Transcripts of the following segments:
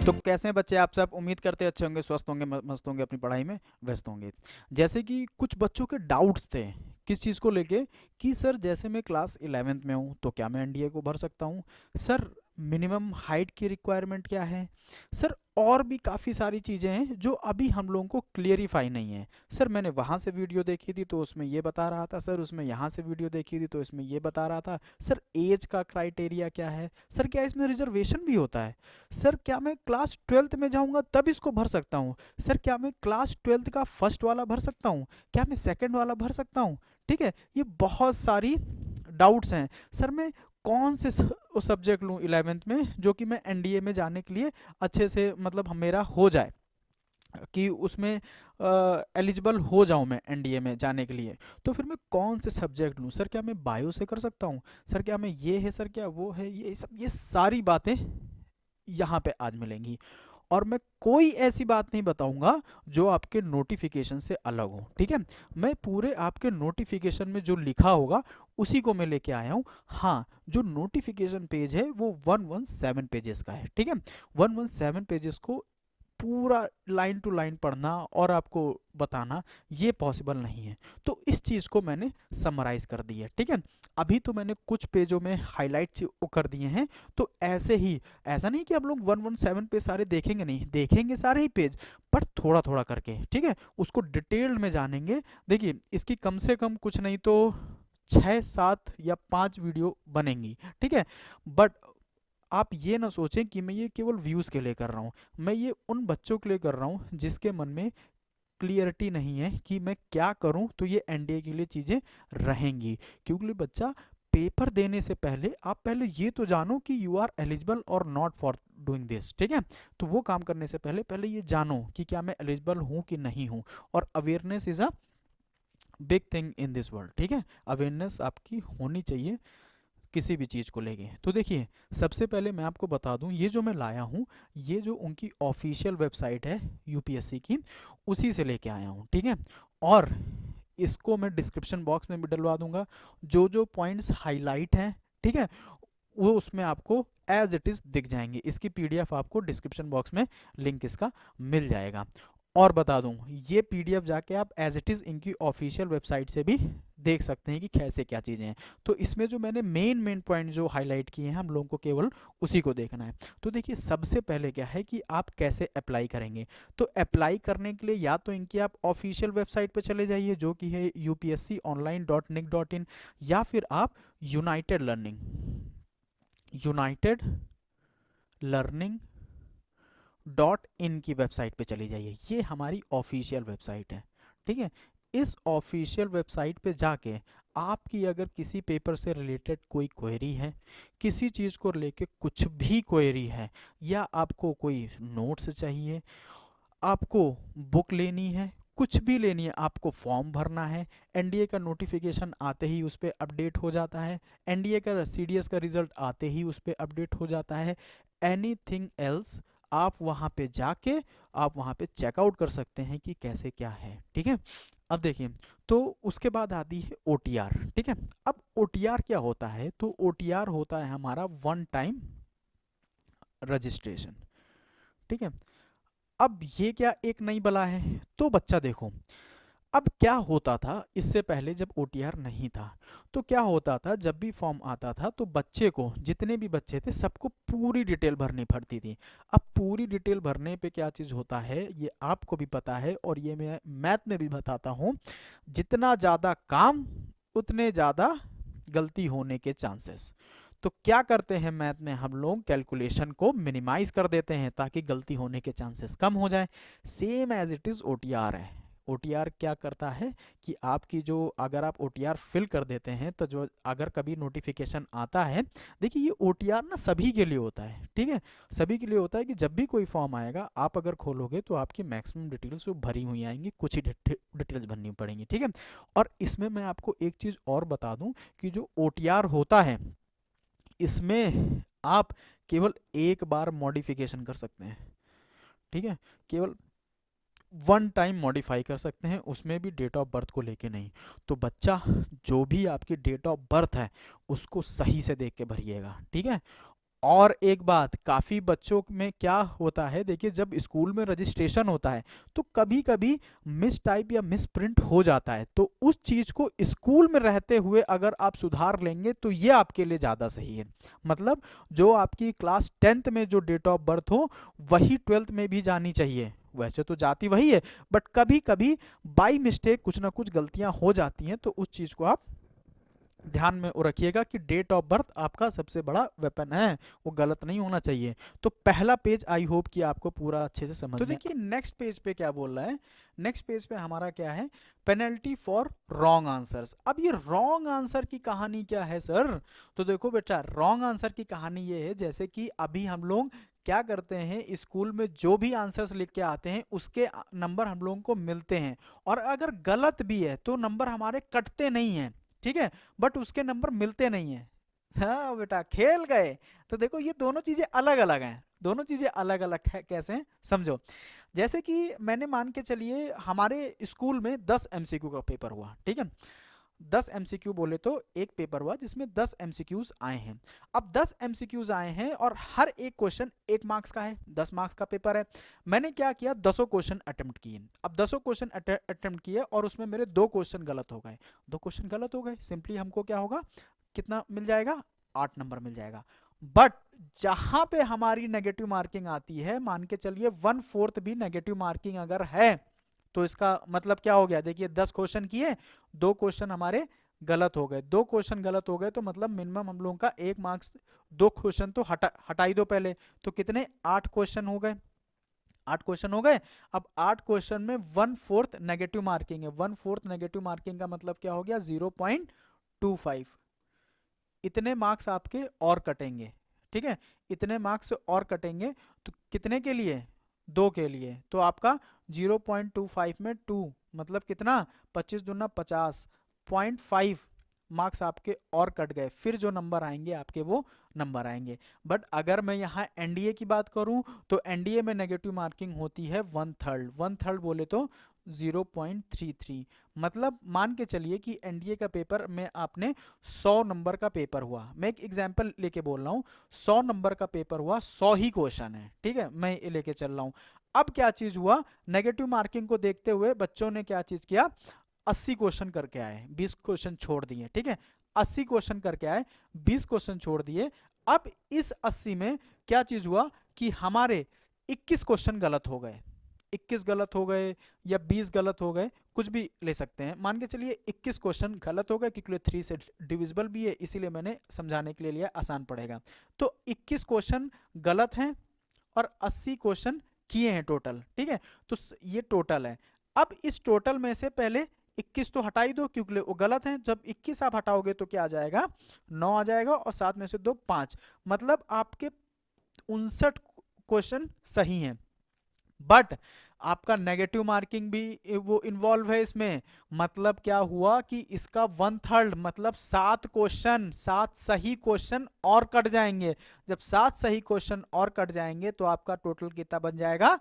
तो कैसे हैं बच्चे आप सब? उम्मीद करते हैं अच्छे होंगे, स्वस्थ होंगे, मस्त होंगे, अपनी पढ़ाई में व्यस्त होंगे। जैसे कि कुछ बच्चों के डाउट्स थे किस चीज़ को लेके कि सर जैसे मैं क्लास 11th में हूँ तो क्या मैं एनडीए को भर सकता हूँ? सर मिनिमम हाइट की रिक्वायरमेंट क्या है? सर और भी काफ़ी सारी चीज़ें हैं जो अभी हम लोगों को क्लियरिफाई नहीं है। सर मैंने वहाँ से वीडियो देखी थी तो उसमें ये बता रहा था, सर उसमें यहाँ से वीडियो देखी थी तो इसमें ये बता रहा था। सर एज का क्राइटेरिया क्या है? सर क्या इसमें रिजर्वेशन भी होता है? सर क्या मैं क्लास 12th में जाऊंगा तब इसको भर सकता हूँ? सर क्या मैं क्लास 12th का फर्स्ट वाला भर सकता हूँ? क्या मैं सेकंड वाला भर सकता हूँ? ठीक है, ये बहुत सारी डाउट्स हैं। सर मैं कौन से सब्जेक्ट लूँ 11th में जो कि मैं एनडीए में जाने के लिए अच्छे से मतलब मेरा हो जाए, कि उसमें एलिजिबल हो जाऊं मैं एनडीए में जाने के लिए? तो फिर मैं कौन से सब्जेक्ट लूं? सर क्या मैं बायो से कर सकता हूं? सर क्या मैं ये है? सर क्या वो है? ये सब ये सारी बातें यहाँ पे आज मिलेंगी। और मैं कोई ऐसी बात नहीं बताऊंगा जो आपके नोटिफिकेशन से अलग हो। ठीक है, मैं पूरे आपके नोटिफिकेशन में जो लिखा होगा उसी को मैं लेके आया हूँ। हाँ, जो नोटिफिकेशन पेज है वो 117 पेजेस का है। ठीक है, 117 पेजेस को पूरा लाइन टू लाइन पढ़ना और आपको बताना ये पॉसिबल नहीं है। तो इस चीज़ को मैंने समराइज कर दी है। ठीक है, अभी तो मैंने कुछ पेजों में हाईलाइट कर दिए हैं। तो ऐसे ही, ऐसा नहीं कि आप लोग 117 पेज सारे देखेंगे, नहीं देखेंगे सारे ही पेज, पर थोड़ा थोड़ा करके। ठीक है, उसको डिटेल्ड में जानेंगे। देखिए इसकी कम से कम कुछ नहीं तो 6 7 या 5 वीडियो बनेंगी। ठीक है, बट आप ये ना सोचें कि मैं ये केवल व्यूज़ के लिए कर रहा हूँ। मैं ये उन बच्चों के लिए कर रहा हूँ जिसके मन में क्लियरिटी नहीं है कि मैं क्या करूँ तो ये एनडीए के लिए चीज़ें रहेंगी। क्योंकि बच्चा, पेपर देने से पहले आप पहले ये तो जानो कि यू आर एलिजिबल और नॉट फॉर डूइंग दिस। ठीक है, तो वो काम करने से पहले पहले ये जानो कि क्या मैं एलिजिबल हूँ कि नहीं हूँ। और awareness is a big thing in this world. ठीक है, अवेयरनेस आपकी होनी चाहिए किसी भी चीज़ को लेके। तो देखिए सबसे पहले मैं आपको बता दूं, ये जो मैं लाया हूँ ये जो उनकी ऑफिशियल वेबसाइट है यूपीएससी की, उसी से लेके आया हूँ। ठीक है, और इसको मैं डिस्क्रिप्शन बॉक्स में भी डलवा दूंगा। जो जो पॉइंट्स हाईलाइट हैं, ठीक है, वो उसमें आपको एज इट इज़ दिख जाएंगे। इसकी पीडीएफ आपको डिस्क्रिप्शन बॉक्स में लिंक इसका मिल जाएगा। और बता दूं, ये पीडीएफ जाके आप एज इट इज़ इनकी ऑफिशियल वेबसाइट से भी देख सकते हैं कि कैसे क्या चीज़ें हैं। तो इसमें जो मैंने मेन पॉइंट जो हाईलाइट किए हैं हम लोगों को केवल उसी को देखना है। तो देखिए सबसे पहले क्या है कि आप कैसे अप्लाई करेंगे। तो अप्लाई करने के लिए या तो इनकी आप ऑफिशियल वेबसाइट पे चले जाइए जो कि है upsconline.nic.in, या फिर आप यूनाइटेड लर्निंग .in की वेबसाइट पे चली जाइए। ये हमारी ऑफिशियल वेबसाइट है। ठीक है, इस ऑफिशियल वेबसाइट पे जाके आपकी अगर किसी पेपर से रिलेटेड कोई क्वेरी है, किसी चीज़ को लेके कुछ भी क्वेरी है, या आपको कोई नोट्स चाहिए, आपको बुक लेनी है, कुछ भी लेनी है, आपको फॉर्म भरना है, एनडीए का नोटिफिकेशन आते ही उस पर अपडेट हो जाता है, एनडीए का सीडीएस का रिजल्ट आते ही उस पर अपडेट हो जाता है, एनीथिंग एल्स आप वहाँ पे जाके आप वहाँ पे चेकआउट कर सकते हैं कि कैसे क्या है। ठीक है, अब देखिए, तो उसके बाद आती है ओटीआर। ठीक है, अब ओटीआर क्या होता है? तो ओटीआर होता है हमारा वन टाइम रजिस्ट्रेशन। ठीक है, अब ये क्या एक नई बला है? तो बच्चा देखो, अब क्या होता था इससे पहले जब ओटीआर नहीं था, तो क्या होता था जब भी फॉर्म आता था तो बच्चे को, जितने भी बच्चे थे सबको पूरी डिटेल भरनी पड़ती थी। अब पूरी डिटेल भरने पे क्या चीज़ होता है ये आपको भी पता है और ये मैं मैथ में भी बताता हूँ, जितना ज़्यादा काम उतने ज़्यादा गलती होने के चांसेस। तो क्या करते हैं मैथ में हम लोग, कैलकुलेशन को मिनिमाइज कर देते हैं ताकि गलती होने के चांसेस कम हो जाए। Same as it is OTR है। ओटीआर क्या करता है कि आपकी जो, अगर आप ओटीआर फिल कर देते हैं तो जो अगर कभी नोटिफिकेशन आता है, देखिए ये ओटीआर ना सभी के लिए होता है। ठीक है, सभी के लिए होता है कि जब भी कोई फॉर्म आएगा आप अगर खोलोगे तो आपकी मैक्सिमम डिटेल्स वो भरी हुई आएंगी, कुछ ही डिटेल्स भरनी पड़ेंगी। ठीक है, और इसमें मैं आपको एक चीज़ और बता दूं कि जो ओटीआर होता है इसमें आप केवल एक बार मॉडिफिकेशन कर सकते हैं। ठीक है, केवल वन टाइम मॉडिफाई कर सकते हैं, उसमें भी डेट ऑफ बर्थ को लेके नहीं। तो बच्चा, जो भी आपकी डेट ऑफ बर्थ है उसको सही से देख के भरिएगा। ठीक है, और एक बात, काफ़ी बच्चों में क्या होता है, देखिए जब स्कूल में रजिस्ट्रेशन होता है तो कभी कभी मिस टाइप या मिस प्रिंट हो जाता है, तो उस चीज़ को स्कूल में रहते हुए अगर आप सुधार लेंगे तो ये आपके लिए ज़्यादा सही है। मतलब जो आपकी क्लास 10th में जो डेट ऑफ बर्थ हो वही 12th में भी जानी चाहिए। वैसे तो जाती वही है, बट कभी कभी बाई मिस्टेक कुछ ना कुछ गलतियां हो जाती हैं, तो उस चीज़ को आप ध्यान में वो रखिएगा कि डेट ऑफ बर्थ आपका सबसे बड़ा वेपन है, वो गलत नहीं होना चाहिए। तो पहला पेज आई होप कि आपको पूरा अच्छे से समझ तो में देखिए नेक्स्ट पेज पे क्या बोल रहा है, नेक्स्ट पेज पे हमारा क्या है, पेनल्टी फॉर रॉन्ग आंसर्स। अब ये रॉन्ग आंसर की कहानी क्या है सर? तो देखो बेटा, रॉन्ग आंसर की कहानी ये है, जैसे कि अभी हम लोग क्या करते हैं, स्कूल में जो भी आंसर्स लिख के आते हैं उसके नंबर हम लोगों को मिलते हैं, और अगर गलत भी है तो नंबर हमारे कटते नहीं हैं, ठीक है, बट उसके नंबर मिलते नहीं है। हाँ बेटा, खेल गए। तो देखो ये दोनों चीजें अलग अलग हैं, दोनों चीजें अलग अलग है, कैसे हैं समझो। जैसे कि मैंने मान के चलिए हमारे स्कूल में 10 एमसीक्यू का पेपर हुआ, ठीक है, 10 एमसीक्यू बोले तो एक पेपर हुआ जिसमें 10 एमसीक्यूज आए हैं। अब 10 एमसीक्यूज आए हैं और हर एक क्वेश्चन 1 मार्क्स का है, 10 मार्क्स का पेपर है। मैंने क्या किया, 10 क्वेश्चन अटेम्प्ट किए। अब 10 क्वेश्चन अटेम्प्ट किए और उसमें मेरे 2 क्वेश्चन गलत हो गए, 2 क्वेश्चन गलत हो गए, सिंपली हमको क्या होगा, कितना मिल जाएगा, 8 नंबर मिल जाएगा। बट जहां पे हमारी नेगेटिव मार्किंग आती है, मान के चलिए 1/4 भी नेगेटिव मार्किंग अगर है, तो इसका मतलब क्या हो गया, देखिए 10 क्वेश्चन किए, 2 क्वेश्चन हमारे गलत हो गए, 2 क्वेश्चन गलत हो गए, तो मतलब मिनिमम हम लोगों का 1 मार्क्स, 2 क्वेश्चन तो हटा ही दो पहले, तो कितने, 8 क्वेश्चन हो गए, 8 क्वेश्चन हो गए। अब 8 क्वेश्चन में 1/4 नेगेटिव मार्किंग है, 1/4 नेगेटिव मार्किंग का मतलब क्या हो गया, 0.25, इतने मार्क्स आपके और कटेंगे, ठीक है, इतने मार्क्स और कटेंगे, तो कितने के लिए, 2 के लिए, तो आपका 0.25 में 2 मतलब कितना, 25 दूना 50, 0.5 मार्क्स आपके और कट गए, फिर जो नंबर आएंगे आपके वो नंबर आएंगे। बट अगर मैं यहाँ एनडीए की बात करूं तो एनडीए में नेगेटिव मार्किंग होती है 1/3, 1/3 बोले तो 0.33, मतलब मान के चलिए कि एनडीए का पेपर में आपने 100 नंबर का पेपर हुआ, मैं एक एग्जांपल लेके बोल रहा हूँ, 100 नंबर का पेपर हुआ, 100 ही क्वेश्चन है, ठीक है, मैं ये लेके चल रहा हूँ। अब क्या चीज हुआ, नेगेटिव मार्किंग को देखते हुए बच्चों ने क्या चीज किया, 80 क्वेश्चन करके आए, 20 क्वेश्चन छोड़ दिए, ठीक है, 80 क्वेश्चन करके आए, 20 क्वेश्चन छोड़ दिए। अब इस 80 में क्या चीज हुआ कि हमारे 21 क्वेश्चन गलत हो गए, 21 गलत हो गए या 20 गलत हो गए, कुछ भी ले सकते हैं, मान के चलिए 21 क्वेश्चन गलत हो गए, क्योंकि 3 से डिविजिबल भी है, इसीलिए मैंने समझाने के लिए लिया, आसान पड़ेगा। तो 21 क्वेश्चन गलत हैं और 80 क्वेश्चन किए हैं टोटल, ठीक है, तो ये टोटल है। अब इस टोटल में से पहले 21 तो हटा ही दो क्योंकि वो गलत हैं, जब 21 आप हटाओगे तो क्या आ जाएगा, 9 आ जाएगा, और 7 में से 2 5, मतलब आपके 59 क्वेश्चन सही हैं। बट आपका नेगेटिव मार्किंग भी वो इन्वॉल्व है इसमें, मतलब क्या हुआ कि इसका 1/3 मतलब 7 क्वेश्चन, 7 सही क्वेश्चन और कट जाएंगे, जब 7 सही क्वेश्चन और कट जाएंगे तो आपका टोटल कितना बन जाएगा,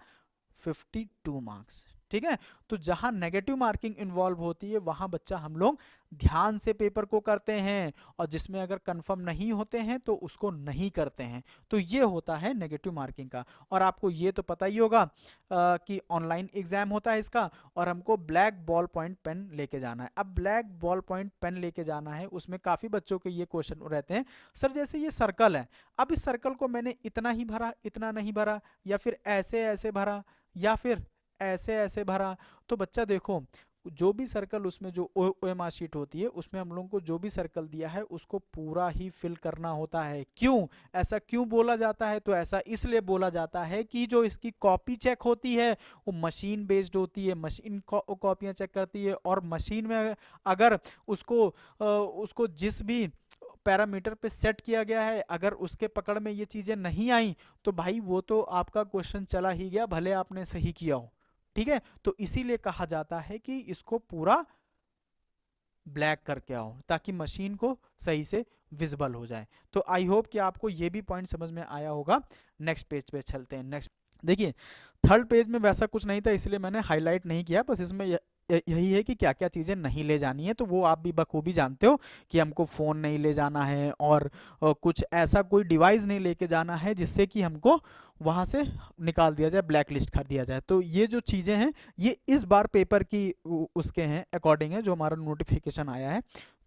52 मार्क्स, ठीक है। तो जहां नेगेटिव मार्किंग इन्वॉल्व होती है वहां बच्चा हम लोग ध्यान से पेपर को करते हैं, और जिसमें अगर कंफर्म नहीं होते हैं तो उसको नहीं करते हैं, तो ये होता है नेगेटिव मार्किंग का। और आपको ये तो पता ही होगा कि ऑनलाइन एग्जाम होता है इसका, और हमको ब्लैक बॉल पॉइंट पेन लेके जाना है। अब ब्लैक बॉल पॉइंट पेन लेके जाना है, उसमें काफ़ी बच्चों के ये क्वेश्चन रहते हैं, सर जैसे ये सर्कल है, अब इस सर्कल को मैंने इतना ही भरा, इतना नहीं भरा, या फिर ऐसे ऐसे भरा, या फिर ऐसे ऐसे भरा, तो बच्चा देखो जो भी सर्कल उसमें जो ओएमआर शीट होती है उसमें हम लोगों को जो भी सर्कल दिया है उसको पूरा ही फिल करना होता है। क्यों ऐसा क्यों बोला जाता है, तो ऐसा इसलिए बोला जाता है कि जो इसकी कॉपी चेक होती है वो मशीन बेस्ड होती है, मशीन कॉपियां चेक करती है, और मशीन में अगर उसको जिस भी पैरामीटर पे सेट किया गया है, अगर उसके पकड़ में ये चीजें नहीं आई तो भाई वो तो आपका क्वेश्चन चला ही गया, भले आपने सही किया हो, ठीक है। तो इसीलिए कहा जाता है कि इसको पूरा ब्लैक करके आओ ताकि मशीन को सही से विजिबल हो जाए। तो आई होप कि आपको ये भी पॉइंट समझ में आया होगा। नेक्स्ट पेज पे चलते हैं। नेक्स्ट देखिए, थर्ड पेज में वैसा कुछ नहीं था इसलिए मैंने हाईलाइट नहीं किया, बस इसमें यही है कि क्या क्या चीज़ें नहीं ले जानी है, तो वो आप भी बखूबी जानते हो कि हमको फ़ोन नहीं ले जाना है और कुछ ऐसा कोई डिवाइस नहीं लेके जाना है जिससे कि हमको वहाँ से निकाल दिया जाए, ब्लैक लिस्ट कर दिया जाए। तो ये जो चीज़ें हैं ये इस बार पेपर की उसके हैं अकॉर्डिंग है जो हमारा नोटिफिकेशन आया है।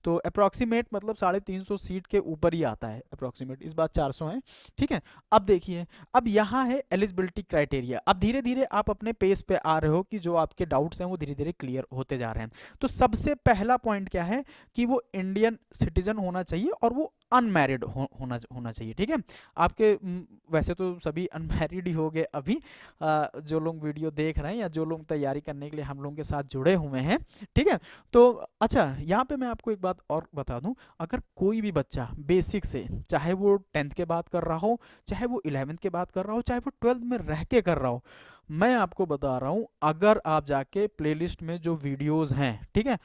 तो अप्रॉक्सीमेट मतलब 350 सीट के ऊपर ही आता है अप्रॉक्सीमेट, इस बार 400 है। ठीक है, अब देखिए, अब यहाँ है एलिजिबिलिटी क्राइटेरिया। अब धीरे धीरे आप अपने पेस पे आ रहे हो कि जो आपके डाउट्स हैं वो धीरे धीरे क्लियर होते जा रहे हैं। तो सबसे पहला पॉइंट क्या है कि वो इंडियन सिटीजन होना चाहिए और वो अनमैरिड होना चाहिए। ठीक है, आपके वैसे तो सभी अनमैरिड ही हो गए अभी, जो लोग वीडियो देख रहे हैं या जो लोग तैयारी करने के लिए हम लोगों के साथ जुड़े हुए हैं। ठीक है, तो अच्छा यहाँ पे मैं आपको एक बात और बता दूं, अगर कोई भी बच्चा बेसिक से, चाहे वो 10th के बाद कर रहा हो, चाहे वो 11th के बाद कर रहा हो, चाहे वो 12th में रह के कर रहा हो, मैं आपको बता रहा हूँ, अगर आप जाके प्लेलिस्ट में जो वीडियोस हैं, ठीक है,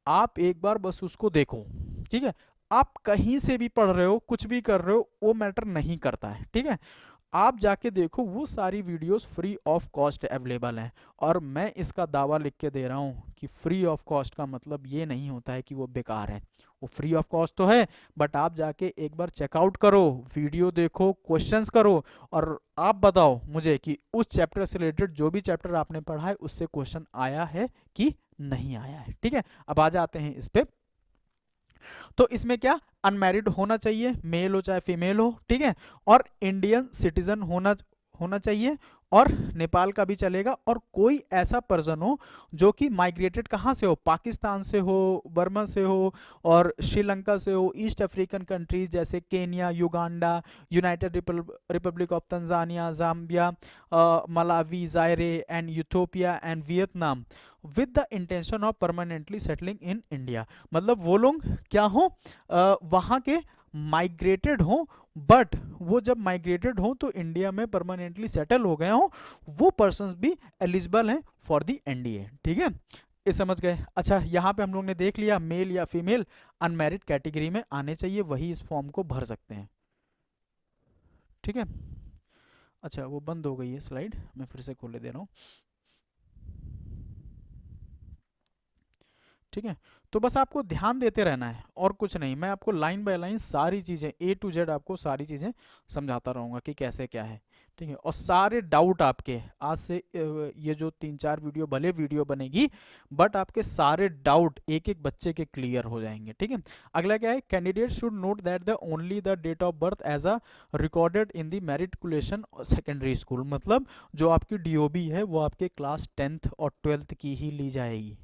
आप एक बार बस उसको देखो। ठीक है, आप कहीं से भी पढ़ रहे हो, कुछ भी कर रहे हो, वो मैटर नहीं करता है। ठीक है, आप जाके देखो, वो सारी videos free of cost available हैं। और मैं इसका दावा लिख के दे रहा हूँ कि फ्री ऑफ कॉस्ट का मतलब ये नहीं होता है कि वो बेकार है। वो फ्री ऑफ कॉस्ट तो है, बट आप जाके एक बार चेकआउट करो, वीडियो देखो, क्वेश्चंस करो, और आप बताओ मुझे कि उस चैप्टर से रिलेटेड जो भी चैप्टर आपने पढ़ा है उससे क्वेश्चन आया है कि नहीं आया है। ठीक है, अब आ जाते हैं इस पे। तो इसमें क्या, अनमैरिड होना चाहिए, मेल हो चाहे फीमेल हो। ठीक है, और इंडियन सिटीजन होना होना चाहिए, और नेपाल का भी चलेगा, और कोई ऐसा पर्सन हो जो कि माइग्रेटेड कहाँ से हो, पाकिस्तान से हो, बर्मा से हो, और श्रीलंका से हो, ईस्ट अफ्रीकन कंट्रीज जैसे Kenya, Uganda, United Republic of Tanzania, Zambia, Malawi, जायरे and Ethiopia and Vietnam, with the intention of permanently settling in India. मतलब वो लोग क्या हो, वहाँ के माइग्रेटेड हो, बट वो जब माइग्रेटेड हो तो इंडिया में परमानेंटली सेटल हो गए हो, वो पर्सन्स भी एलिजिबल हैं फॉर द एनडीए। ठीक है, ये समझ गए। अच्छा, यहाँ पे हम लोग ने देख लिया मेल या फीमेल अनमैरिड कैटेगरी में आने चाहिए, वही इस फॉर्म को भर सकते हैं। ठीक है, अच्छा वो बंद हो गई है स्लाइड, मैं फिर से खोले दे रहा हूँ। ठीक है, तो बस आपको ध्यान देते रहना है और कुछ नहीं, मैं आपको लाइन बाय लाइन सारी चीज़ें ए टू जेड आपको सारी चीज़ें समझाता रहूँगा कि कैसे क्या है। ठीक है, और सारे डाउट आपके आज से ये जो 3-4 वीडियो भले वीडियो बनेगी, बट आपके सारे डाउट एक एक बच्चे के क्लियर हो जाएंगे। ठीक है, अगला क्या है, candidate should note that the only the date of birth as a recorded in the matriculation secondary school. मतलब जो आपकी डीओबी है वो आपके क्लास 10th और 12th की ही ली जाएगी।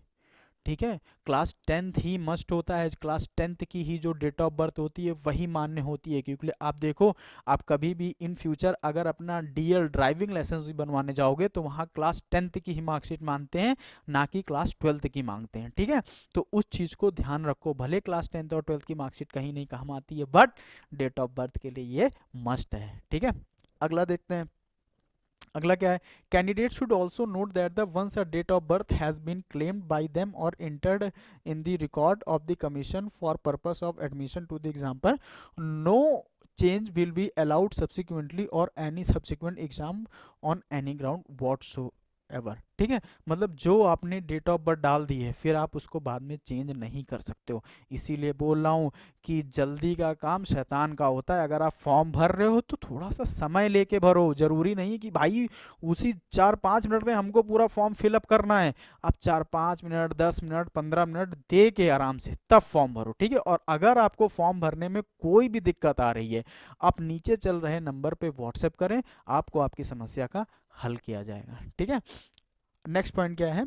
ठीक है, क्लास 10th ही मस्ट होता है, क्लास 10th की ही जो डेट ऑफ बर्थ होती है वही मान्य होती है। क्योंकि आप देखो, आप कभी भी इन फ्यूचर अगर अपना डीएल ड्राइविंग लाइसेंस भी बनवाने जाओगे तो वहाँ क्लास 10th की ही मार्कशीट मांगते हैं, ना कि क्लास 12th की मांगते हैं। ठीक है, तो उस चीज़ को ध्यान रखो, भले क्लास 10th और 12th की मार्कशीट कहीं नहीं काम आती है, बट डेट ऑफ बर्थ के लिए ये मस्ट है। ठीक है, अगला देखते हैं। अगला क्या है, candidate should also note that the once a date of birth has been claimed by them और entered in the record of the commission for purpose of admission to the example, no change will be allowed subsequently or any subsequent exam on any ground whatsoever। ठीक है, मतलब जो आपने date of birth डाल दी है फिर आप उसको बाद में चेंज नहीं कर सकते हो। इसीलिए बोल रहा हूँ कि जल्दी का काम शैतान का होता है। अगर आप फॉर्म भर रहे हो तो थोड़ा सा समय लेके भरो, जरूरी नहीं कि भाई उसी 4-5 मिनट में हमको पूरा फॉर्म फिलअप करना है। आप 4-5 मिनट, 10 मिनट, 15 मिनट दे के आराम से तब फॉर्म भरो। ठीक है, और अगर आपको फॉर्म भरने में कोई भी दिक्कत आ रही है, आप नीचे चल रहे नंबर पे व्हाट्सएप करें, आपको आपकी समस्या का हल किया जाएगा। ठीक है, नेक्स्ट पॉइंट क्या है,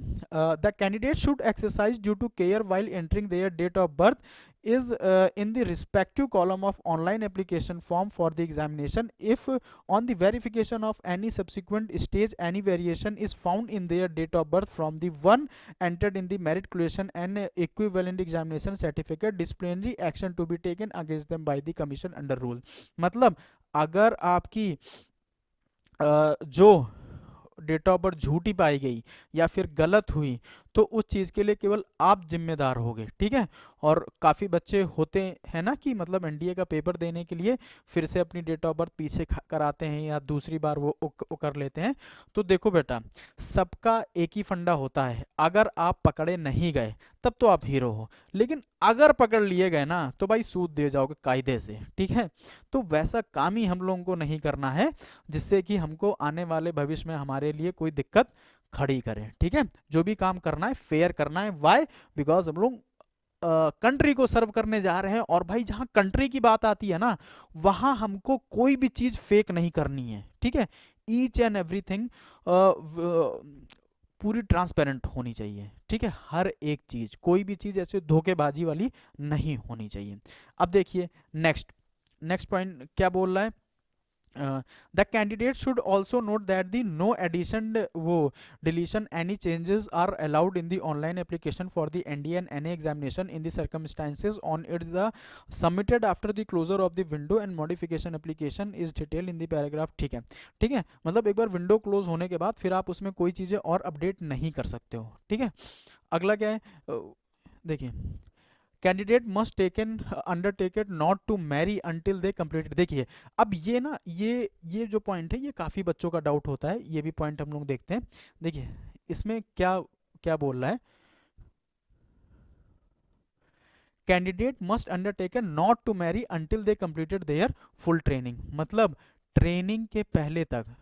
the candidate should exercise due to care while entering their date of birth is in the respective column of online application form for the examination if on the verification of any subsequent stage any variation is found in their date of birth from the one entered in the matriculation and equivalent examination certificate, disciplinary action to be taken against them by the commission under rule। मतलब अगर आपकी जो date of birth झूठी पाई गई या फिर गलत हुई तो उस चीज़ के लिए केवल आप जिम्मेदार होगे, ठीक है। और काफ़ी बच्चे होते हैं ना कि मतलब एनडीए का पेपर देने के लिए फिर से अपनी डेट ऑफ बर्थ पीछे कराते हैं या दूसरी बार वो कर लेते हैं। तो देखो बेटा, सबका एक ही फंडा होता है, अगर आप पकड़े नहीं गए तब तो आप हीरो हो, लेकिन अगर पकड़ लिए गए ना तो भाई सूद दे जाओगे कायदे से, ठीक है। तो वैसा काम ही हम लोगों को नहीं करना है जिससे कि हमको आने वाले भविष्य में हमारे लिए कोई दिक्कत खड़ी करे, ठीक है। जो भी काम करना है फेयर करना है। वाई? बिकॉज हम लोग कंट्री को सर्व करने जा रहे हैं, और भाई जहां कंट्री की बात आती है ना वहां हमको कोई भी चीज फेक नहीं करनी है, ठीक है। ईच एंड एवरीथिंग पूरी ट्रांसपेरेंट होनी चाहिए, ठीक है। हर एक चीज, कोई भी चीज ऐसे धोखेबाजी वाली नहीं होनी चाहिए। अब देखिए नेक्स्ट नेक्स्ट पॉइंट क्या बोल रहा है। The candidate should also note that the no addition वो deletion any changes are allowed in the online application for the NDA and NA examination in the circumstances on it the submitted after the closure of the window and modification application is detailed in the paragraph, ठीक है। ठीक है, मतलब एक बार window close होने के बाद फिर आप उसमें कोई चीज़ें और अपडेट नहीं कर सकते हो, ठीक है। अगला क्या है, देखिए candidate must taken undertaked not to marry until they completed. देखिए अब ये ना ये जो पॉइंट है ये काफ़ी बच्चों का डाउट होता है, ये भी पॉइंट हम लोग देखते हैं। देखिए इसमें क्या क्या बोल रहा है, candidate must undertaken not to marry until they completed their full training. मतलब ट्रेनिंग के पहले तक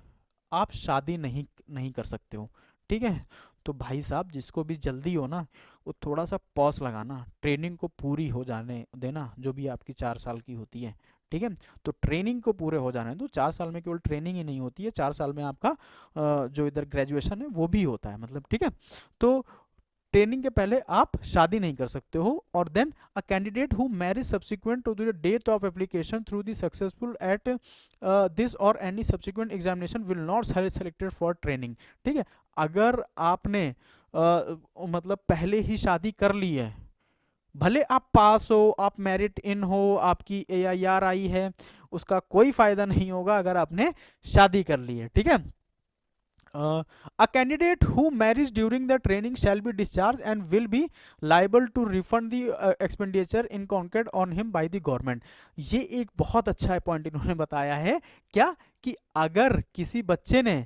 आप शादी नहीं नहीं कर सकते हो, ठीक है। तो भाई साहब जिसको भी जल्दी हो ना वो थोड़ा सा पॉज लगाना, ट्रेनिंग को पूरी हो जाने देना, जो भी आपकी 4 साल की होती है, ठीक है। तो ट्रेनिंग को पूरे हो जाने दो। 4 साल में केवल ट्रेनिंग ही नहीं होती है, 4 साल में आपका जो इधर ग्रेजुएशन है वो भी होता है, मतलब ठीक है। तो ट्रेनिंग के पहले आप शादी नहीं कर सकते हो। और then a candidate who marriage subsequent to the date of application through the successful at this और any subsequent examination will not selected for training, ठीक है। अगर आपने मतलब पहले ही शादी कर ली है, भले आप पास हो, आप मेरिट इन हो, आपकी AIR आई है, उसका कोई फायदा नहीं होगा अगर आपने शादी कर ली है, ठीक है। A candidate who marries during the training shall be discharged and will be liable to refund the expenditure incurred on him by the government। ये एक बहुत अच्छा पॉइंट इन्होंने बताया है, क्या कि अगर किसी बच्चे ने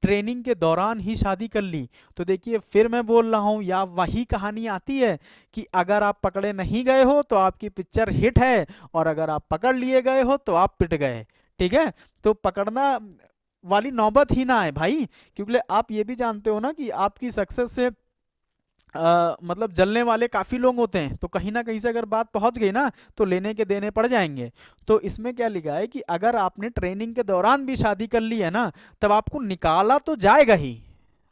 ट्रेनिंग के दौरान ही शादी कर ली तो देखिए फिर मैं बोल रहा हूं, या वही कहानी आती है कि अगर आप पकड़े नहीं गए हो तो आपकी पिक्चर हिट है, और अगर आप पकड़ लिए गए हो तो आप पिट गए, ठीक है। तो पकड़ना वाली नौबत ही ना आए भाई, क्योंकि आप ये भी जानते हो ना कि आपकी सक्सेस से मतलब जलने वाले काफी लोग होते हैं, तो कहीं ना कहीं से अगर बात पहुंच गई ना तो लेने के देने पड़ जाएंगे। तो इसमें क्या लिखा है कि अगर आपने ट्रेनिंग के दौरान भी शादी कर ली है ना तब आपको निकाला तो जाएगा ही,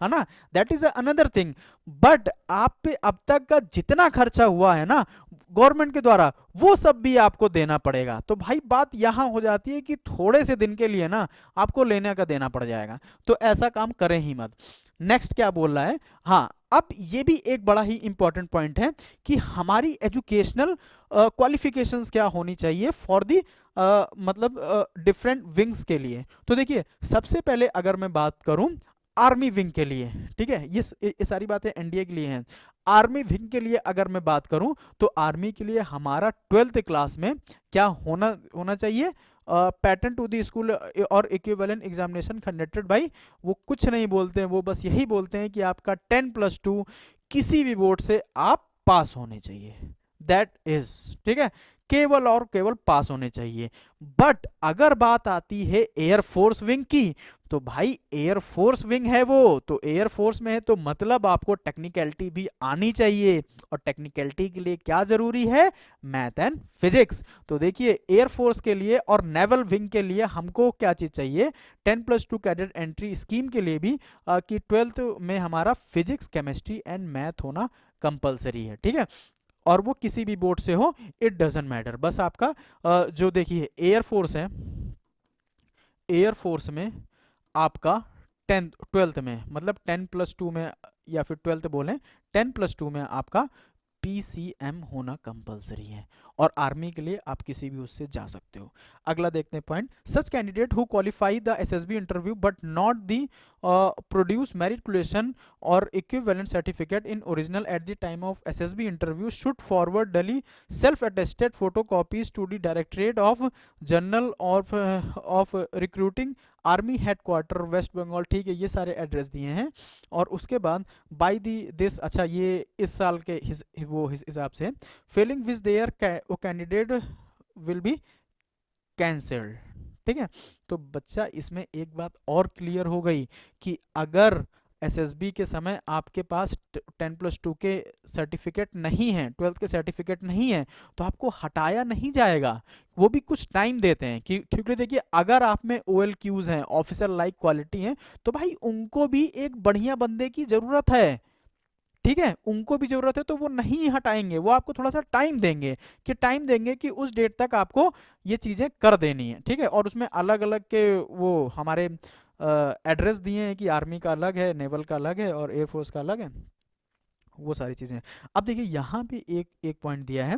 है ना, that is another thing. But आप पे अब तक का जितना खर्चा हुआ है ना गवर्नमेंट के द्वारा वो सब भी आपको देना पड़ेगा। तो भाई बात यहां हो जाती है कि थोड़े से दिन के लिए ना आपको लेने का देना पड़ जाएगा, तो ऐसा काम करें ही मत। नेक्स्ट क्या बोल रहा है, हाँ अब ये भी एक बड़ा ही इंपॉर्टेंट पॉइंट है कि हमारी एजुकेशनल क्वालिफिकेशंस क्या होनी चाहिए फॉर दी मतलब डिफरेंट विंग्स के लिए। तो देखिए सबसे पहले अगर मैं बात करूं आर्मी विंग के लिए, ठीक है, ये सारी बातें एनडीए के लिए हैं। आर्मी विंग के लिए अगर मैं बात करूं तो आर्मी के लिए हमारा 12th क्लास में क्या होना होना चाहिए, पैटर्न टू द स्कूल और इक्विवेलेंट एग्जामिनेशन कंडक्टेड बाई, वो कुछ नहीं बोलते हैं, वो बस यही बोलते हैं कि आपका 10+2 किसी भी बोर्ड से आप पास होने चाहिए, दैट इज, ठीक है, केवल और केवल पास होने चाहिए। बट अगर बात आती है एयरफोर्स विंग की, तो भाई एयरफोर्स विंग है वो, तो एयरफोर्स में है तो मतलब आपको टेक्निकलिटी भी आनी चाहिए, और टेक्निकलिटी के लिए क्या जरूरी है, मैथ एंड फिजिक्स। तो देखिए एयरफोर्स के लिए और नेवल विंग के लिए हमको क्या चीज चाहिए, 10+2 कैडेट एंट्री स्कीम के लिए भी कि 12th में हमारा फिजिक्स केमिस्ट्री एंड मैथ होना कंपलसरी है, ठीक है। और वो किसी भी बोर्ड से हो, इट डजेंट मैटर, बस आपका जो देखिए एयरफोर्स है, एयरफोर्स में आपका 12th में मतलब 10+2 में, या फिर 12th बोलें, 10+2 में आपका PCM होना कंपलसरी है, और आर्मी के लिए आप किसी भी उससे जा सकते हो। अगला देखते हैं point, such candidate who qualify the SSB interview but not the produce matriculation or equivalent certificate in original at the time of SSB interview should forward daily self-attested photocopies to the Directorate of General of Recruiting, army headquarter West Bengal. ठीक है, ये सारे address दिए हैं। और उसके बाद by the this, अच्छा ये इस साल के वो हिसाब से, Fehling which there candidate will be cancelled. ठीक है, तो बच्चा इसमें एक बात और क्लियर हो गई कि अगर एसएसबी के समय आपके पास 10+2 के सर्टिफिकेट नहीं है, 12th के सर्टिफिकेट नहीं है, तो आपको हटाया नहीं जाएगा। वो भी कुछ टाइम देते हैं कि क्योंकि देखिए अगर आप में OLQs हैं, ऑफिसर लाइक क्वालिटी हैं, तो भाई उनको भी एक बढ़िया बंदे की जरूरत है। ठीक है, उनको भी जरूरत है, तो वो नहीं हटाएंगे, वो आपको थोड़ा सा टाइम देंगे कि उस डेट तक आपको ये चीजें कर देनी है। ठीक है, और उसमें अलग अलग के वो हमारे एड्रेस दिए हैं कि आर्मी का अलग है, नेवल का अलग है और एयरफोर्स का अलग है, वो सारी चीजें। अब देखिए यहाँ पे एक पॉइंट दिया है,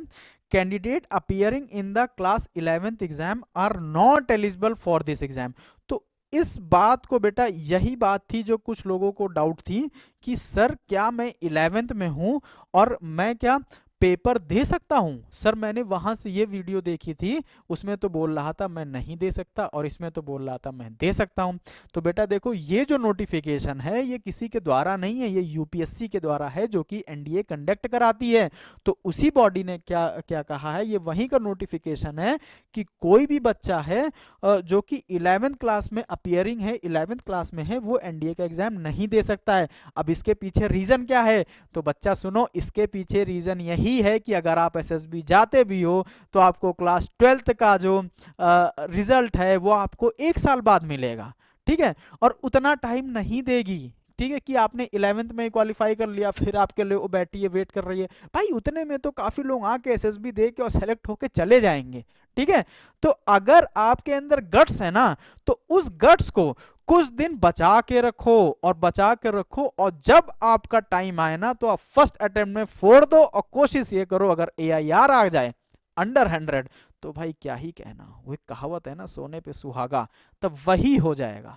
candidate appearing in the class 11th exam are not eligible for this exam. तो इस बात को बेटा, यही बात थी जो कुछ लोगों को डाउट थी कि सर क्या मैं 11th में हूं और मैं क्या पेपर दे सकता हूं। सर मैंने वहां से ये वीडियो देखी थी, उसमें तो बोल रहा था मैं नहीं दे सकता और इसमें तो बोल रहा था मैं दे सकता हूं। तो बेटा देखो, ये जो नोटिफिकेशन है ये किसी के द्वारा नहीं है, ये यूपीएससी के द्वारा है जो कि एनडीए कंडक्ट कराती है। तो उसी बॉडी ने क्या क्या कहा है, ये वहीं का नोटिफिकेशन है कि कोई भी बच्चा है जो कि 11th क्लास में अपियरिंग है, 11th क्लास में है, वो एनडीए का एग्जाम नहीं दे सकता है। अब इसके पीछे रीजन क्या है, तो बच्चा सुनो, इसके पीछे रीजन यही है कि अगर आप एसएसबी जाते भी हो तो आपको क्लास 12th का जो रिजल्ट है वो आपको 1 साल बाद मिलेगा। ठीक है, और उतना टाइम नहीं देगी। ठीक है, कि आपने 11th में क्वालिफाई कर लिया फिर आपके लिए वो बैठी है वेट कर रही है, भाई उतने में तो काफी लोग आके एसएसबी दे के और सेलेक्ट होके चले जाएंगे। ठीक है, तो अगर आपके अंदर गट्स है ना, तो उस गट्स को कुछ दिन बचा के रखो और बचा के रखो, और जब आपका टाइम आए ना तो आप फर्स्ट अटेम्प्ट में फोड़ दो और कोशिश ये करो अगर AIR आ जाए अंडर 100 तो भाई क्या ही कहना, वो एक कहावत है ना, सोने पे सुहागा, तब वही हो जाएगा।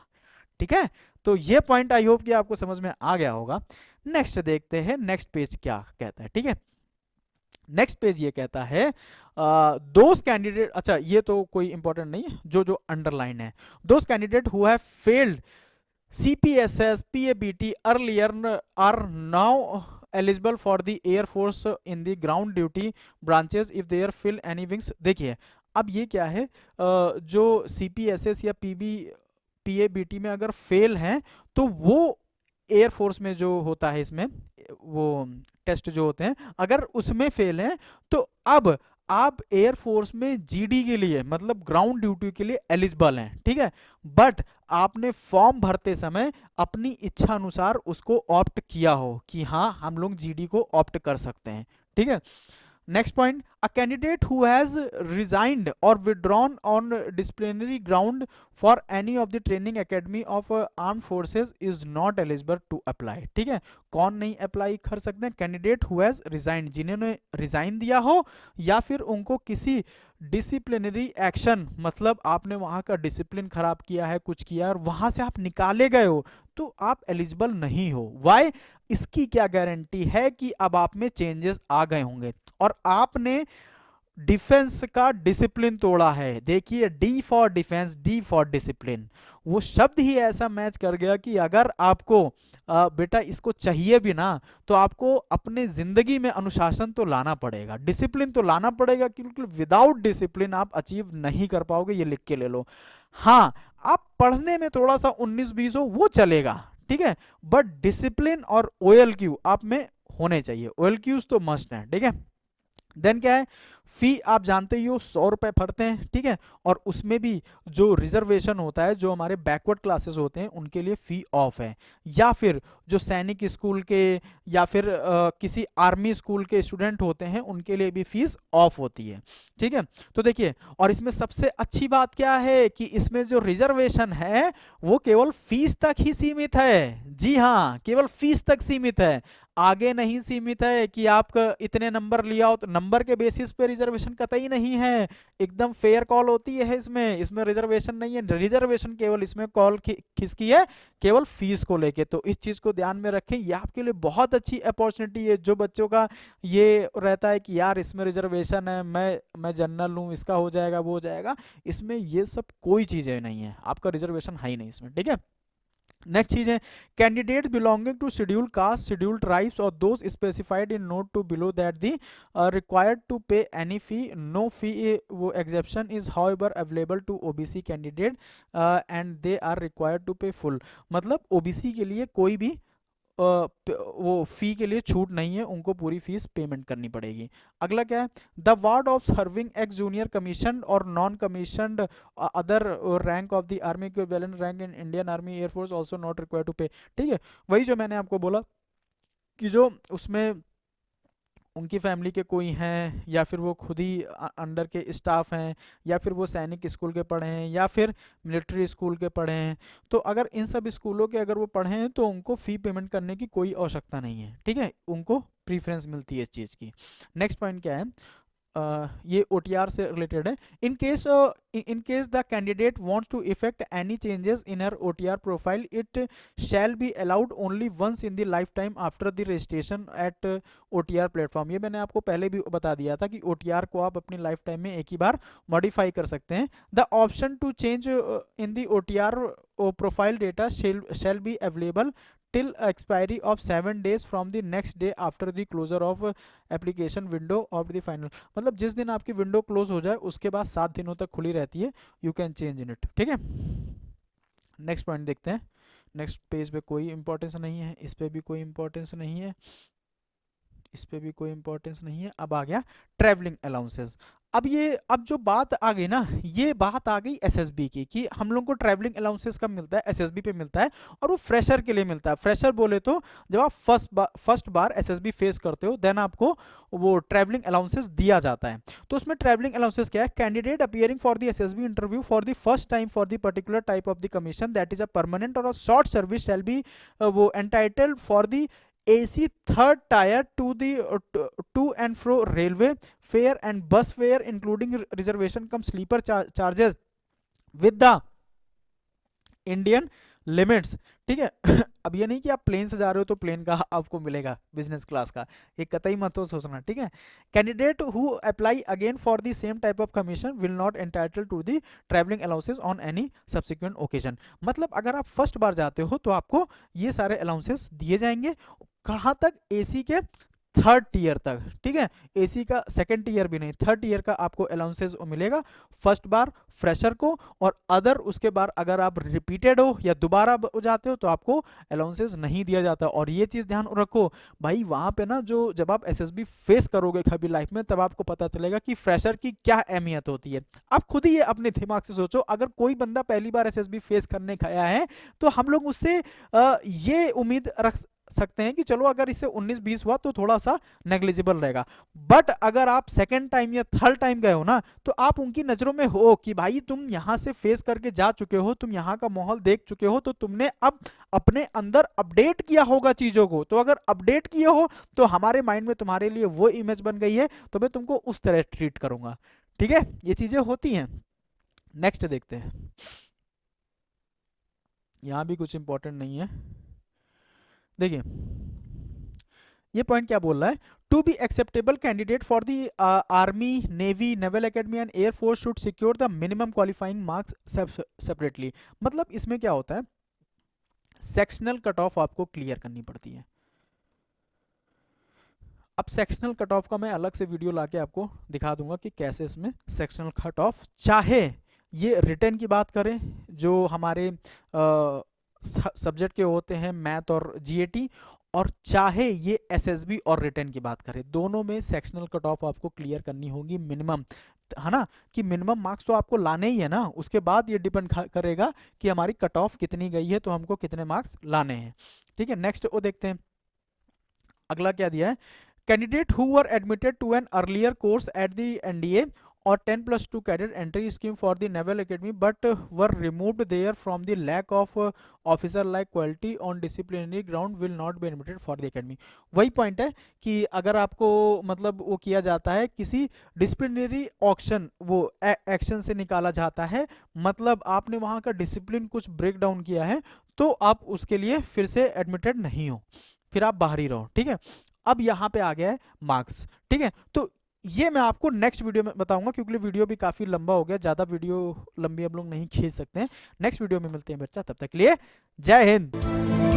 ठीक है, तो ये पॉइंट आई होप कि आपको समझ में आ गया होगा। नेक्स्ट देखते हैं, नेक्स्ट पेज क्या कहता है। ठीक है, नेक्स्ट पेज ये कहता है दोस कैंडिडेट, अच्छा ये तो कोई इंपॉर्टेंट नहीं है, जो अंडरलाइन है, those candidate who have failed CPSS PABT earlier are now eligible for the Air Force in the ground duty branches if they are fill any wings। देखिए अब ये क्या है, जो CPSS या PABT में अगर फेल हैं तो वो एयरफोर्स में जो होता है, इसमें वो टेस्ट जो होते हैं, अगर उसमें फेल हैं तो अब आप एयरफोर्स में जीडी के लिए मतलब ग्राउंड ड्यूटी के लिए एलिजिबल हैं। ठीक है, बट आपने फॉर्म भरते समय अपनी इच्छा अनुसार उसको ऑप्ट किया हो कि हाँ हम लोग जीडी को ऑप्ट कर सकते हैं। ठीक है, next point, a candidate who has resigned और withdrawn on disciplinary ground for any of the training academy of arm forces is not eligible to apply. ठीक है, कौन नहीं अप्लाई कर सकते हैं, कैंडिडेट हु हैज रिजाइंड, जिन्होंने रिजाइन दिया हो या फिर उनको किसी डिसिप्लिनरी एक्शन, मतलब आपने वहां का डिसिप्लिन खराब किया है, कुछ किया और वहां से आप निकाले गए हो, तो आप एलिजिबल नहीं हो। वाई, इसकी क्या गारंटी है कि अब आप में चेंजेस आ गए होंगे और आपने डिफेंस का डिसिप्लिन तोड़ा है। देखिए, D for defence, D for discipline, वो शब्द ही ऐसा मैच कर गया कि अगर आपको बेटा इसको चाहिए भी ना तो आपको अपने जिंदगी में अनुशासन तो लाना पड़ेगा, डिसिप्लिन तो लाना पड़ेगा, क्योंकि विदाउट डिसिप्लिन आप अचीव नहीं कर पाओगे, ये लिख के ले लो। हाँ, आप पढ़ने में थोड़ा सा 19-20 हो वो चलेगा, ठीक है, बट डिसिप्लिन और OLQ आप में होने चाहिए, OLQs तो मस्ट है। ठीक है, देन क्या है, फी आप जानते ही हो 100 रुपए भरते हैं। ठीक है, और उसमें भी जो रिजर्वेशन होता है, जो हमारे बैकवर्ड क्लासेस होते हैं उनके लिए फी ऑफ है, या फिर जो सैनिक स्कूल के या फिर किसी आर्मी स्कूल के स्टूडेंट होते हैं उनके लिए भी फीस ऑफ होती है। ठीक है, तो देखिए, और इसमें सबसे अच्छी बात क्या है कि इसमें जो रिजर्वेशन है वो केवल फीस तक ही सीमित है। जी हाँ, केवल फीस तक सीमित है। आगे नहीं सीमित है कि आप इतने नंबर लिया हो, तो नंबर के बेसिस पे रिजर्वेशन कतई नहीं है। एकदम फेयर कॉल होती है इसमें, इसमें रिजर्वेशन नहीं है। रिजर्वेशन केवल इसमें कॉल किसकी है, केवल फीस को लेके। तो इस चीज को ध्यान में रखें, ये आपके लिए बहुत अच्छी अपॉर्चुनिटी है। जो बच्चों का ये रहता है कि यार इसमें रिजर्वेशन है, मैं जनरल हूँ, इसका हो जाएगा वो हो जाएगा, इसमें ये सब कोई चीजें नहीं है, आपका रिजर्वेशन है ही नहीं इसमें, ठीक है। नेक्स्ट चीज है, candidate belonging to schedule caste, schedule tribes और those specified in note to below that the required to pay any fee, no fee वो exemption is however available to OBC candidate and they are required to pay full. मतलब OBC के लिए कोई भी वो फी के लिए छूट नहीं है, उनको पूरी फीस पेमेंट करनी पड़ेगी। अगला क्या है, the ward of serving ex junior commission और non commissioned other rank of the army equivalent rank in Indian army air force also not required to pay. ठीक है, वही जो मैंने आपको बोला कि जो उसमें उनकी फैमिली के कोई हैं, या फिर वो खुद ही अंडर के स्टाफ हैं, या फिर वो सैनिक स्कूल के पढ़े हैं, या फिर मिलिट्री स्कूल के पढ़े हैं, तो अगर इन सब स्कूलों के अगर वो पढ़े हैं तो उनको फ़ी पेमेंट करने की कोई आवश्यकता नहीं है, ठीक है, उनको प्रीफरेंस मिलती है इस चीज़ की। नेक्स्ट पॉइंट क्या है, ये OTR से रिलेटेड है। In case the candidate wants to effect any changes in her OTR profile, it shall be allowed only once in the life time after the registration at OTR platform. ये मैंने आपको पहले भी बता दिया था कि OTR को आप अपनी लाइफ टाइम में एक ही बार मॉडिफाई कर सकते हैं। The option to change in the OTR profile data shall be available till expiry of 7 days from the next day after the closure of application window of the final। मतलब जिस दिन आपकी window close हो जाए उसके बाद 7 दिनों तक खुली रहती है, you can change in it, ठीक है। नेक्स्ट पॉइंट देखते हैं। नेक्स्ट पेज पे कोई इंपॉर्टेंस नहीं है, इस पे भी कोई इंपॉर्टेंस नहीं है, इस पे भी कोई इंपॉर्टेंस नहीं है। अब आ गया ट्रैवलिंग अलाउंसेस। अब जो बात आ गई ना, ये बात आ गई एसएसबी की, कि हम लोग को ट्रैवलिंग अलाउंसेस कब मिलता है, एसएसबी पे मिलता है, और वो फ्रेशर के लिए मिलता है। फ्रेशर बोले तो जब आप फर्स्ट बार एसएसबी फेस करते हो, देन आपको वो ट्रैवलिंग अलाउंसेस दिया जाता है। तो उसमें ट्रैवलिंग अलाउंसेस क्या है, candidate appearing for the SSB interview for the first time for the particular type of the commission that is a permanent और शॉर्ट सर्विस शैल बी वो entitled for the AC third tier to the to and fro railway fare and bus fare including reservation cum sleeper charges with the Indian limits, ठीक है। अब ये नहीं कि आप plane से जा रहे हो तो प्लेन का आपको मिलेगा बिजनेस क्लास का, ये कतई मत हो सोचना, ठीक है। Candidate who apply again for the same type of commission will not entitle to the travelling allowances on any subsequent occasion. मतलब अगर आप फर्स्ट बार जाते हो तो आपको ये सारे अलाउंसेस दिए जाएंगे। कहाँ तक, एसी के थर्ड टीयर तक, ठीक है। एसी का सेकंड टीयर भी नहीं, थर्ड टीयर का आपको अलाउंसेस मिलेगा फर्स्ट बार फ्रेशर को, और अदर उसके बाद अगर आप रिपीटेड हो या दोबारा जाते हो तो आपको अलाउंसेस नहीं दिया जाता। और ये चीज ध्यान रखो भाई, वहां पे ना जो जब आप एसएसबी फेस करोगे कभी लाइफ में, तब आपको पता चलेगा कि फ्रेशर की क्या अहमियत होती है। आप खुद ही ये अपने दिमाग से सोचो, अगर कोई बंदा पहली बार एसएसबी फेस करने गया है तो हम लोग उससे ये उम्मीद रख सकते हैं कि चलो अगर इससे 19-20 हुआ तो थोड़ा सा नेग्लिजिबल रहेगा। बट अगर आप सेकेंड टाइम या थर्ड टाइम गए हो ना, तो आप उनकी नजरों में हो कि भाई तुम यहां से फेस करके जा चुके हो, तुम यहाँ का माहौल देख चुके हो, तो तुमने अब अपने अंदर अपडेट किया होगा चीजों को। तो अगर अपडेट किए हो तो हमारे माइंड में तुम्हारे लिए वो इमेज बन गई है, तो मैं तुमको उस तरह ट्रीट करूंगा, ठीक है। ये चीजें होती हैं। नेक्स्ट देखते हैं, यहां भी कुछ इंपॉर्टेंट नहीं है। देखिए ये पॉइंट क्या बोल रहा है, to be acceptable candidate for the army, navy, naval academy and air force should secure the minimum qualifying marks separately. मतलब इसमें क्या होता है, सेक्शनल कट ऑफ आपको क्लियर करनी पड़ती है। अब सेक्शनल कट ऑफ का मैं अलग से वीडियो लाके आपको दिखा दूंगा कि कैसे इसमें सेक्शनल कट ऑफ, चाहे ये रिटर्न की बात करें जो हमारे सब्जेक्ट के होते हैं मैथ और जीएटी, और चाहे ये एसएसबी और रिटर्न की बात करें, दोनों में सेक्शनल कट ऑफ आपको क्लियर करनी होगी मिनिमम, है ना। कि मिनिमम मार्क्स तो आपको लाने ही है ना, उसके बाद ये डिपेंड करेगा कि हमारी कट ऑफ कितनी गई है, तो हमको कितने मार्क्स लाने हैं, ठीक है। नेक्स्ट वो देखते हैं, अगला क्या दिया है, candidate who were admitted to an earlier course at the NDA और 10+2 cadet entry scheme for the naval academy but were removed therefrom the lack of officer like quality on disciplinary ground will not be admitted for the academy. वही point है कि अगर आपको मतलब वो किया जाता है किसी डिसिप्लिनरी ऑक्शन वो एक्शन से निकाला जाता है, मतलब आपने वहां का डिसिप्लिन कुछ ब्रेक डाउन किया है, तो आप उसके लिए फिर से एडमिटेड नहीं हो, फिर आप बाहर ही रहो। ठीक है, अब यहाँ पे आ गया है मार्क्स। ठीक है, तो ये मैं आपको नेक्स्ट वीडियो में बताऊंगा, क्योंकि वीडियो भी काफी लंबा हो गया, ज्यादा वीडियो लंबी हम लोग नहीं खींच सकते हैं। नेक्स्ट वीडियो में मिलते हैं बच्चा, तब तक के लिए जय हिंद।